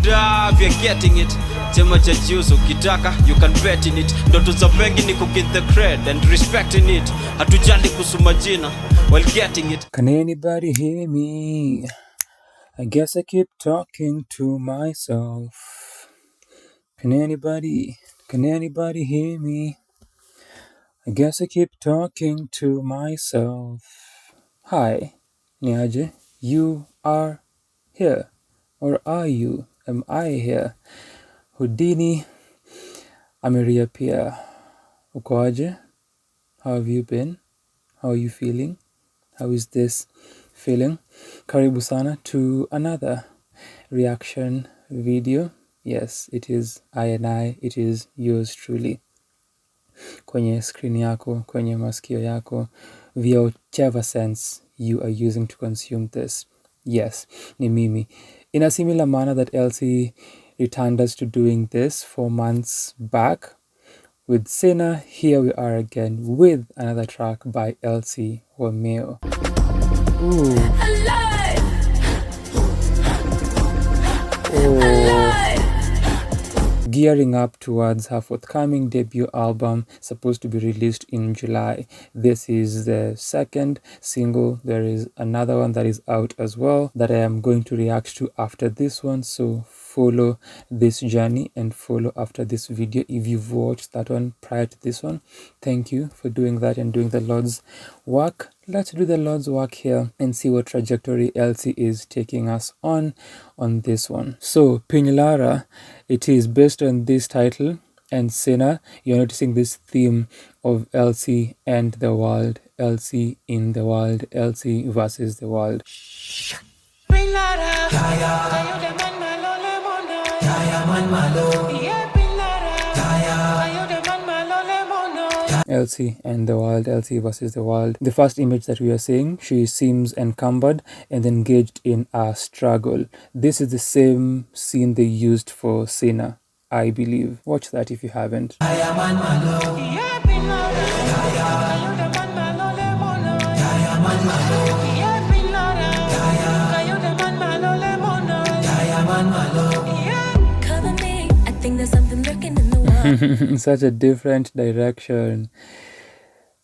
love, you're getting it. Chema cha juice ukitaka, you can bet in it. Ndoto za bengi ni kuget the cred and respecting it. Hatujali kusuma jina while getting it. Can anybody hear me? I guess I keep talking to myself. Can anybody hear me? I guess I keep talking to myself. Hi, Niaje, you are here. Or are you? Am I here? Houdini amereappear. Uko aje? How have you been? How are you feeling? How is this feeling? Karibu sana to another reaction video. Yes, it is I and I. It is yours truly. Kwenye screen yako, kwenye masikio yako, via whichever sense you are using to consume this. Yes, ni mimi. In a similar manner that Elsy returned us to doing this 4 months back with Sinner, here we are again with another track by Elsy Wameyo. Ooh. Gearing up towards her forthcoming debut album, supposed to be released in July. This is the second single. There is another one that is out as well that I am going to react to after this one. So follow this journey and follow after this video. If you've watched that one prior to this one, thank you for doing that and doing the Lord's work. Let's do the Lord's work here and see what trajectory Elsy is taking us on this one. So, Piny Lara, it is based on this title and Sinner. You're noticing this theme of Elsy and the world, Elsy in the world, Elsy versus the world. Piny Lara, Elsy and the world, Elsy versus the world. The first image that we are seeing, she seems encumbered and engaged in a struggle. This is the same scene they used for Sinner, I believe. Watch that if you haven't. Such a different direction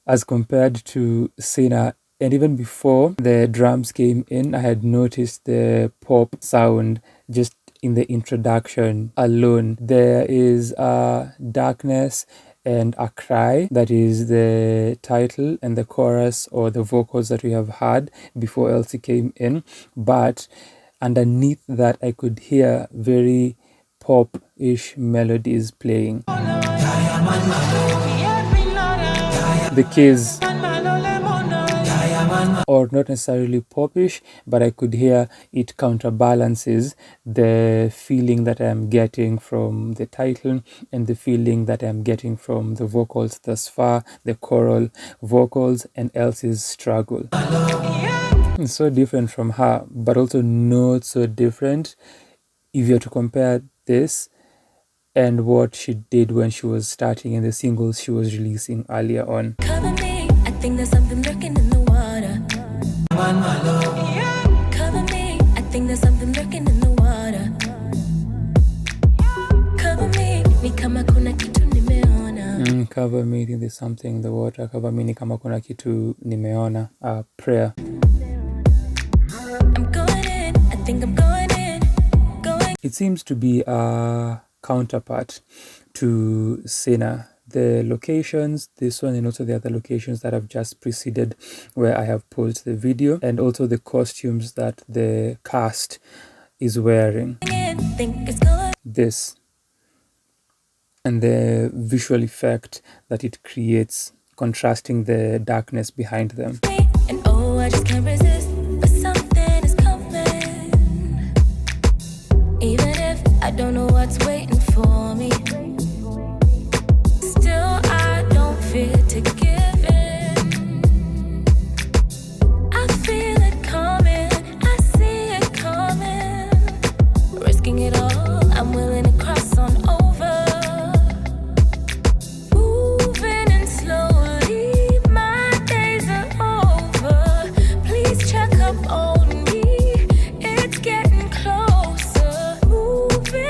as compared to Sinner. And even before the drums came in, I had noticed the pop sound just in the introduction alone. There is a darkness and a cry that is the title and the chorus or the vocals that we have heard before Elsy came in. But underneath that, I could hear very pop-ish melodies playing. The keys, or not necessarily popish, but I could hear it counterbalances the feeling that I am getting from the title and the feeling that I am getting from the vocals thus far, the choral vocals and Elsy's struggle. It's so different from her, but also not so different if you're to compare this and what she did when she was starting in the singles she was releasing earlier on. Cover me, I think there's something lurking in the water. Cover me, I think there's something lurking in the water. Cover me, ni kama kuna kitu nimeona. Cover me, I think there's something in the water. Cover me, ni kama kuna kitu nimeona. Prayer. I'm going in, I think I'm going in. It seems to be a counterpart to Sinner. The locations, this one and also the other locations that have just preceded where I have paused the video, and also the costumes that the cast is wearing. This and the visual effect that it creates, contrasting the darkness behind them. And oh, I just can't resist, but something is coming. Even if I don't know what's waiting for me, still I don't fear to give in. I feel it coming, I see it coming. Risking it all, I'm willing to cross on over. Moving in slowly, my days are over. Please check up on me, it's getting closer. Moving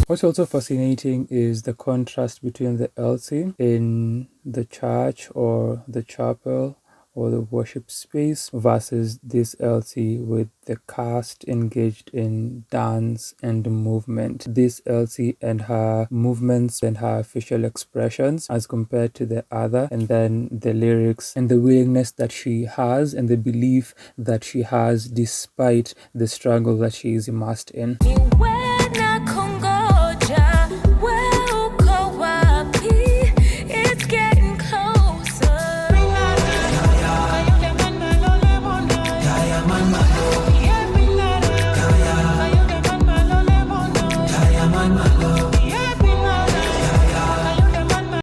What's also fascinating is the contrast between the Elsy in the church or the chapel or the worship space versus this Elsy with the cast engaged in dance and movement. This Elsy and her movements and her facial expressions as compared to the other, and then the lyrics and the willingness that she has and the belief that she has despite the struggle that she is immersed in.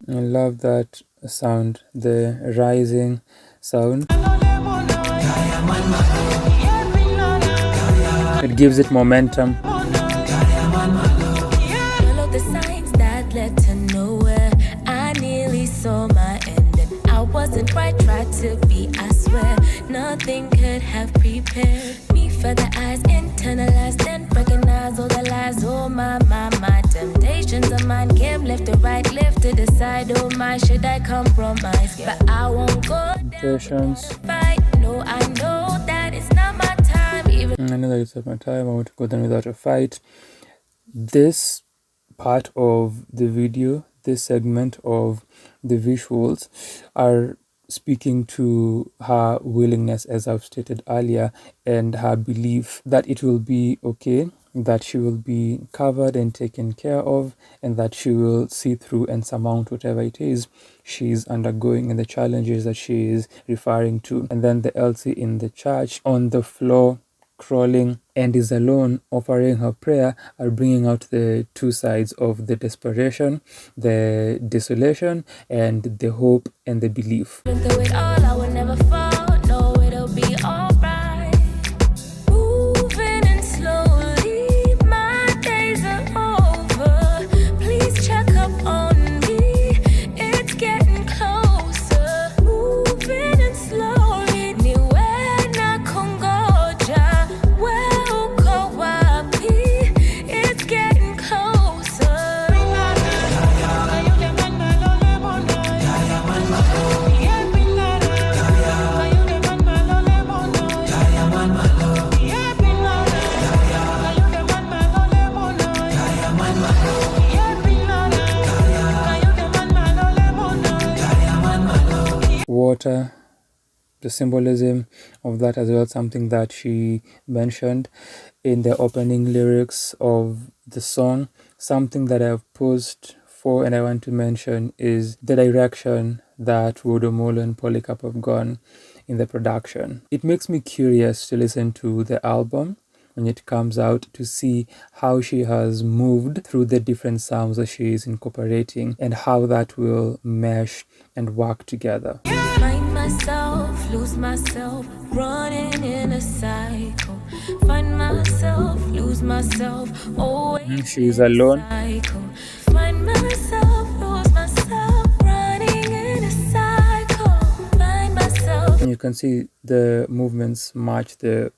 I love that sound, the rising sound. It gives it momentum. Follow the signs that led to nowhere. I nearly saw my end and I wasn't right, tried to be, I swear. Nothing could have prepared me for the eyes, internalized and recognize all the lies. Oh my temptations of mine came left to right, left to decide. Oh my, should I compromise? But I won't go down fight. No, I know that it's not my time. I know that it's not my time. I want to go down without a fight. This part of the video, this segment of the visuals are speaking to her willingness, as I've stated earlier, and her belief that it will be okay, that she will be covered and taken care of, and that she will see through and surmount whatever it is she's undergoing and the challenges that she is referring to. And then the Elsy in the church on the floor, crawling and is alone, offering her prayer, are bringing out the two sides of the desperation, the desolation, and the hope and the belief. Through it all, I will never fall. No, it'll be alright. Moving and slowly, my days are over. Please check up on me. It's getting closer. Moving and slowly, niwe na kongoja. Uko wapi? It's getting closer. Water, the symbolism of that as well, something that she mentioned in the opening lyrics of the song. Something that I've paused for and I want to mention is the direction that Wodomolo and Polycarp have gone in the production. It makes me curious to listen to the album when it comes out, to see how she has moved through the different sounds that she is incorporating and how that will mesh and work together. Find myself, lose myself, running in a cycle. Find myself, lose myself, always She's alone. cycle. Find myself, lose myself, running in a cycle. Find myself. And you can see the movements match the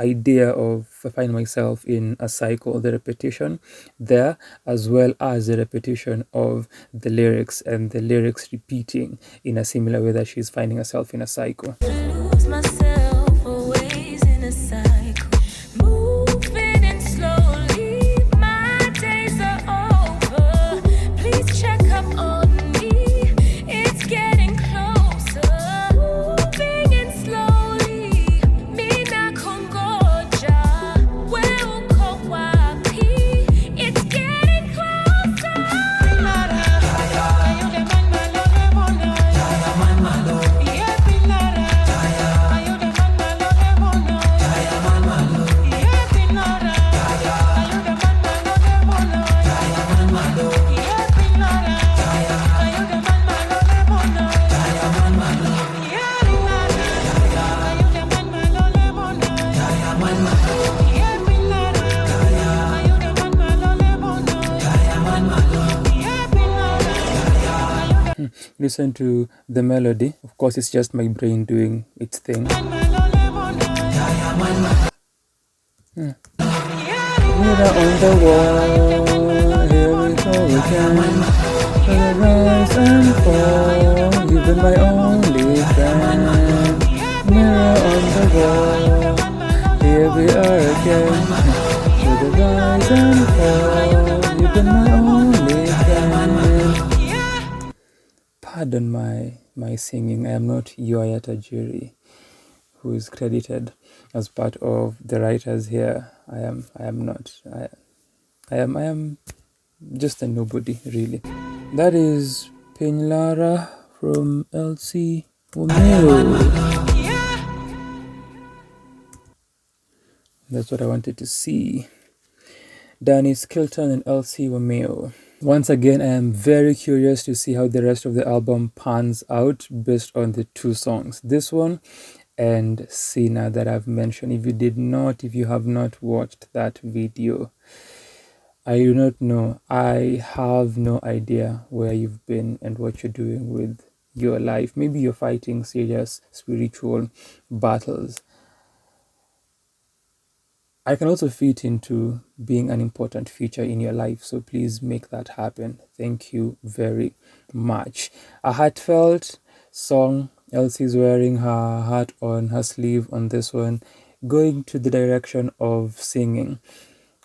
idea of I find myself in a cycle, the repetition there, as well as the repetition of the lyrics and the lyrics repeating in a similar way that she's finding herself in a cycle. Lose myself, always in a cycle. Moving and slowly, my days are over. Please check up on me. It's getting closer. Moving and slowly, mina kongoja. Uko wapi? It's getting closer. Listen to the melody. Of course, it's just my brain doing its thing. Mirror on the wall. again. For the rise and fall, you've been my only friend. Mirror on the wall, here we are again. For the rise and fall, you've been my only friend. Pardon my singing. I am not Yoya Tajiri, who is credited as part of the writers here. I am not. I am just a nobody, really. That is Piny Lara from Elsy Wameyo. That's what I wanted to see. Danny Skilton and Elsy Wameyo. Once again, I am very curious to see how the rest of the album pans out based on the two songs. This one and Sina that I've mentioned. If you have not watched that video, I do not know. I have no idea where you've been and what you're doing with your life. Maybe you're fighting serious spiritual battles. I can also fit into being an important feature in your life, so please make that happen. Thank you very much. A heartfelt song. Elsie's wearing her heart on her sleeve on this one, going to the direction of singing.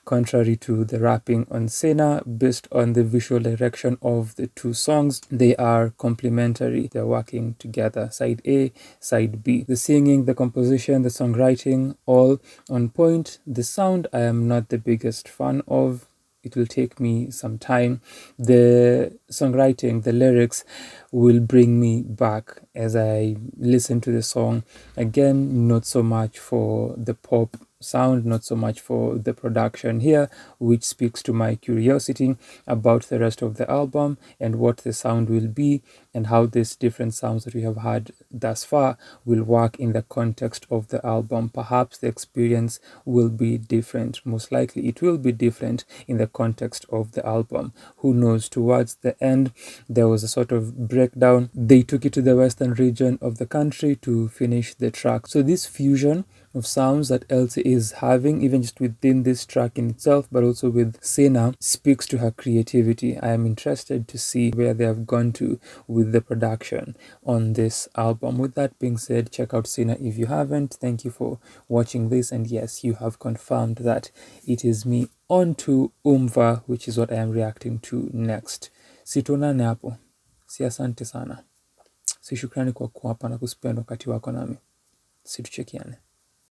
Contrary to the rapping on Sena, based on the visual direction of the two songs, they are complementary. They're working together. Side A, side B. The singing, the composition, the songwriting, all on point. The sound, I am not the biggest fan of. It will take me some time. The songwriting, the lyrics will bring me back as I listen to the song. Again, not so much for the pop sound, not so much for the production here, which speaks to my curiosity about the rest of the album and what the sound will be and how these different sounds that we have had thus far will work in the context of the album. Perhaps the experience will be different. Most likely it will be different in the context of the album. Who knows? Towards the end, there was a sort of breakdown. They took it to the western region of the country to finish the track. So this fusion of sounds that Elsy is having, even just within this track in itself, but also with Sena, speaks to her creativity. I am interested to see where they have gone to with the production on this album. With that being said, check out Sena if you haven't. Thank you for watching this, and yes, you have confirmed that it is me on to Umva, which is what I am reacting to next. Sitonane hapo. Si asante sana. Si shukrani kwa kuwa hapa na kuspend wakati wako nami. Situchekiane.